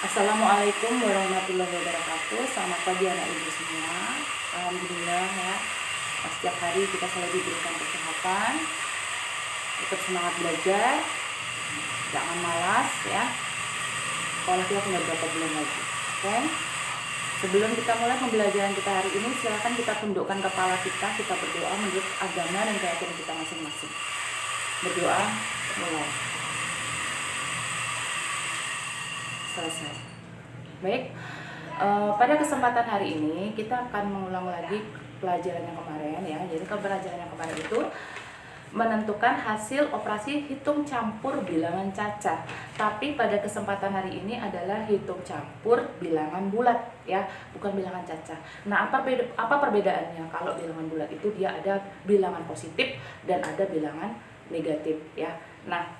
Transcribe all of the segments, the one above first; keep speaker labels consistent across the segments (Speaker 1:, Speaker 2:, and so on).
Speaker 1: Assalamualaikum warahmatullahi wabarakatuh. Selamat pagi anak ibu semua. Alhamdulillah ya, setiap hari kita selalu diberikan kesehatan. Tetap semangat belajar, jangan malas ya. Sekolah kita tinggal berapa bulan lagi. Oke. Sebelum kita mulai pembelajaran kita hari ini, silakan kita tundukkan kepala kita berdoa menurut agama dan keyakinan kita masing-masing. Berdoa, mulai. Selesai. Baik, pada kesempatan hari ini kita akan mengulang lagi pelajaran yang kemarin ya. Jadi pelajaran yang kemarin itu menentukan hasil operasi hitung campur bilangan cacah. Tapi pada kesempatan hari ini adalah hitung campur bilangan bulat ya, bukan bilangan cacah. Nah, apa perbedaannya? Kalau bilangan bulat itu dia ada bilangan positif dan ada bilangan negatif ya. Nah,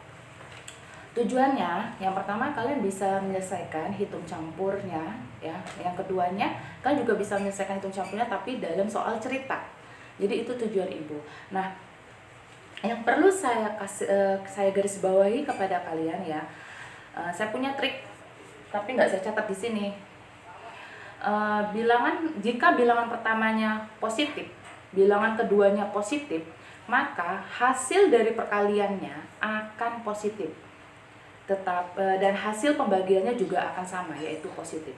Speaker 1: tujuannya, yang pertama kalian bisa menyelesaikan hitung campurnya ya. Yang keduanya, kalian juga bisa menyelesaikan hitung campurnya tapi dalam soal cerita. Jadi itu tujuan ibu. Nah, yang perlu saya garis bawahi kepada kalian ya, saya punya trik tapi nggak saya catat di sini. Jika bilangan pertamanya positif, bilangan keduanya positif, maka hasil dari perkaliannya akan positif. Dan hasil pembagiannya juga akan sama, yaitu positif.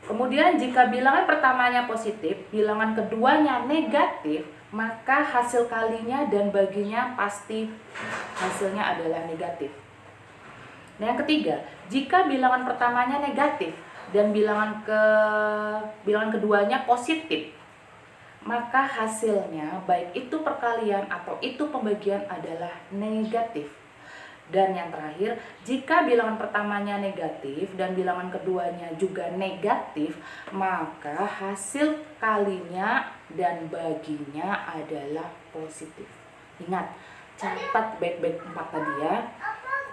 Speaker 1: Kemudian jika bilangan pertamanya positif, bilangan keduanya negatif, maka hasil kalinya dan baginya pasti hasilnya adalah negatif. Nah, yang ketiga, jika bilangan pertamanya negatif dan bilangan keduanya positif, maka hasilnya baik itu perkalian atau itu pembagian adalah negatif. Dan yang terakhir, jika bilangan pertamanya negatif dan bilangan keduanya juga negatif, maka hasil kalinya dan baginya adalah positif. Ingat, catat baik-baik 4 tadi ya.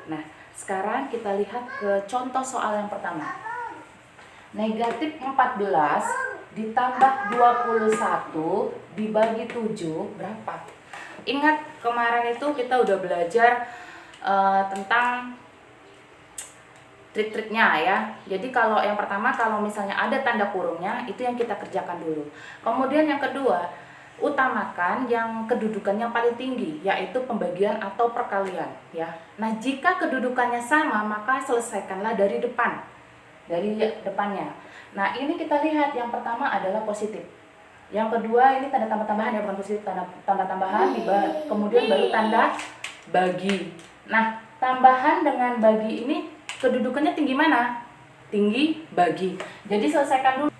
Speaker 1: Nah, sekarang kita lihat ke contoh soal yang pertama. Negatif 14 ditambah 21 dibagi 7 berapa? Ingat, kemarin itu kita udah belajar tentang trik-triknya ya. Jadi kalau yang pertama, kalau misalnya ada tanda kurungnya, itu yang kita kerjakan dulu. Kemudian yang kedua, utamakan yang kedudukannya paling tinggi, yaitu pembagian atau perkalian ya. Nah, jika kedudukannya sama, maka selesaikanlah dari depannya. Nah, ini kita lihat yang pertama adalah positif. Yang kedua ini tanda tambah-tambahan ya, bukan positif, tanda tambahan, kemudian baru tanda bagi. Nah, tambahan dengan bagi ini kedudukannya tinggi mana? Tinggi bagi. Jadi selesaikan dulu.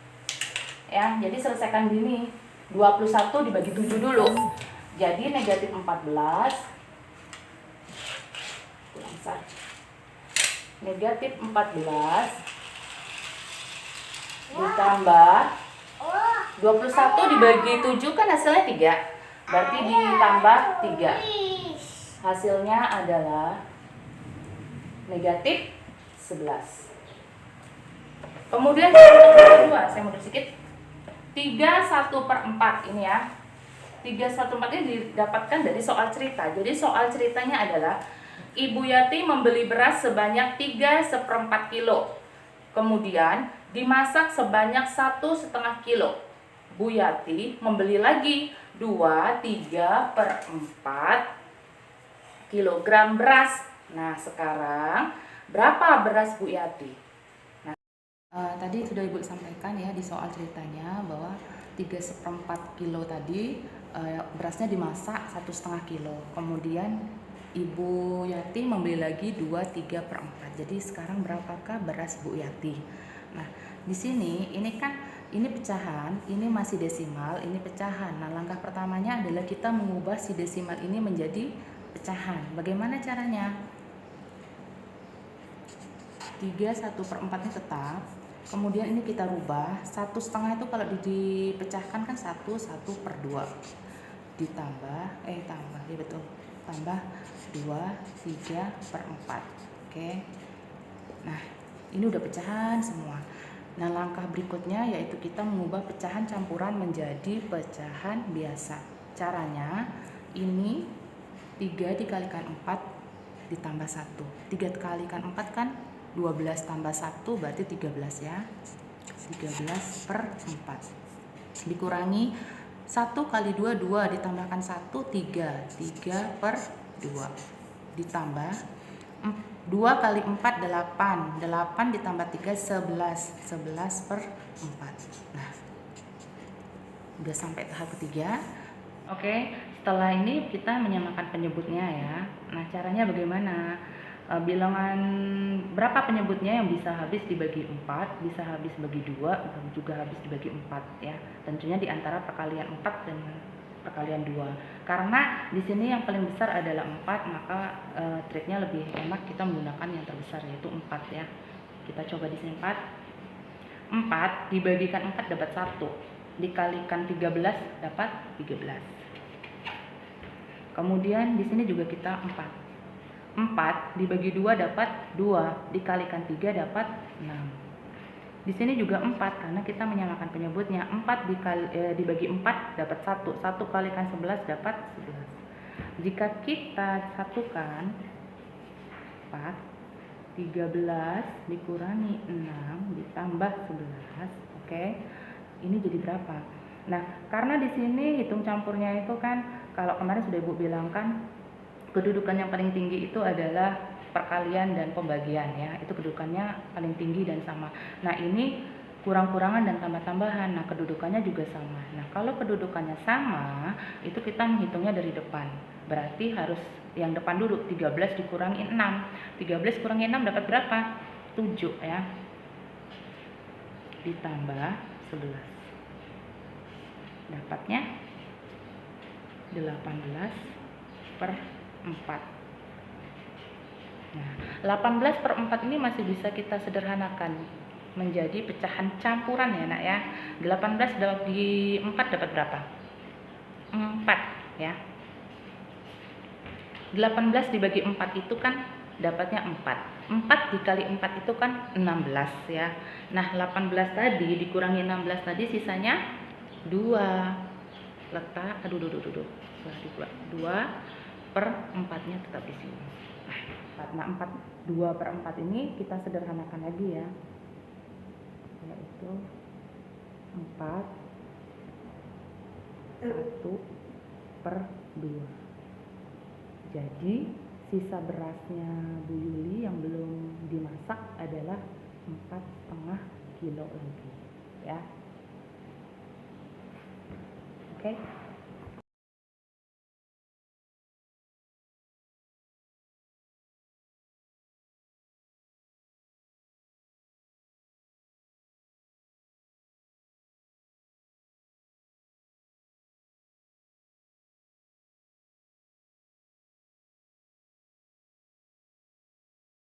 Speaker 1: Ya, jadi selesaikan gini. 21 dibagi 7 dulu. Jadi negatif 14. Negatif 14 ditambah 21 dibagi 7 kan hasilnya 3. Berarti ditambah 3. Hasilnya adalah negatif 11. Kemudian kedua, saya mundur sedikit. 3/1/4 ini ya. 3/1/4 ini didapatkan dari soal cerita. Jadi soal ceritanya adalah Ibu Yati membeli beras sebanyak 3/4 kilo. Kemudian dimasak sebanyak 1,5 kilo. Bu Yati membeli lagi 2/3/4 kilogram beras. Nah, sekarang berapa beras Bu Yati? Nah, tadi sudah Ibu sampaikan ya di soal ceritanya bahwa 3/4 kilo tadi berasnya dimasak 1,5 kilo. Kemudian Ibu Yati membeli lagi 2/3/4. Jadi sekarang berapakah beras Bu Yati? Nah, di sini ini pecahan, ini masih desimal, ini pecahan. Nah, langkah pertamanya adalah kita mengubah si desimal ini menjadi pecahan. Bagaimana caranya? 3/1/4 ini tetap. Kemudian ini kita rubah. 1,5 itu kalau dipecahkan kan 1/2 ditambah ya betul. Tambah 2/3/4. Oke. Nah, ini udah pecahan semua. Nah, langkah berikutnya yaitu kita mengubah pecahan campuran menjadi pecahan biasa. Caranya ini 3 dikalikan 4 ditambah 1. 3 dikalikan 4 kan 12 tambah 1 berarti 13 ya. 13 per 4 dikurangi 1 kali 2 2 ditambahkan 1 3 3 per 2 ditambah 2 kali 4 8 8 ditambah 3 11 11 per 4. Nah, udah sampai tahap ketiga. Oke, setelah ini kita menyamakan penyebutnya ya. Nah, caranya bagaimana? Bilangan berapa penyebutnya yang bisa habis dibagi 4, bisa habis bagi 2, dan juga habis dibagi 4 ya. Tentunya di antara perkalian 4 dan perkalian 2. Karena di sini yang paling besar adalah 4, maka triknya lebih enak kita menggunakan yang terbesar yaitu 4 ya. Kita coba di sini 4. 4 dibagikan 4 dapat 1. Dikalikan 13 dapat 13. Kemudian di sini juga kita 4. 4 dibagi 2 dapat 2, dikalikan 3 dapat 6. Di sini juga 4 karena kita menyamakan penyebutnya. 4 dibagi 4 dapat 1, 1 kalikan 11 dapat 11. Jika kita satukan 4, 13 dikurangi 6 ditambah 11, oke. Ini jadi berapa? Nah, karena di sini hitung campurnya itu kan kalau kemarin sudah Ibu bilang kan kedudukan yang paling tinggi itu adalah perkalian dan pembagian ya. Itu kedudukannya paling tinggi dan sama. Nah, ini kurang-kurangan dan tambah-tambahan. Nah, kedudukannya juga sama. Nah, kalau kedudukannya sama, itu kita menghitungnya dari depan. Berarti harus yang depan dulu, 13 dikurangi 6. 13 kurangi 6 dapat berapa? 7 ya. Ditambah 11. Dapatnya 18 per 4. Nah, 18 per 4 ini masih bisa kita sederhanakan menjadi pecahan campuran ya nak ya. 18 bagi 4 dapat berapa? 4 ya. 18 dibagi 4 itu kan dapatnya 4. 4 dikali 4 itu kan 16 ya. Nah, 18 tadi dikurangi 16 tadi sisanya 2. Letak, 2 per 4-nya tetap di sini. Nah, 2 per 4 ini kita sederhanakan lagi ya. Yaitu 4 1 per 2. Jadi sisa berasnya Bu Yuli yang belum dimasak adalah 4,5 kilo lagi ya. Oke.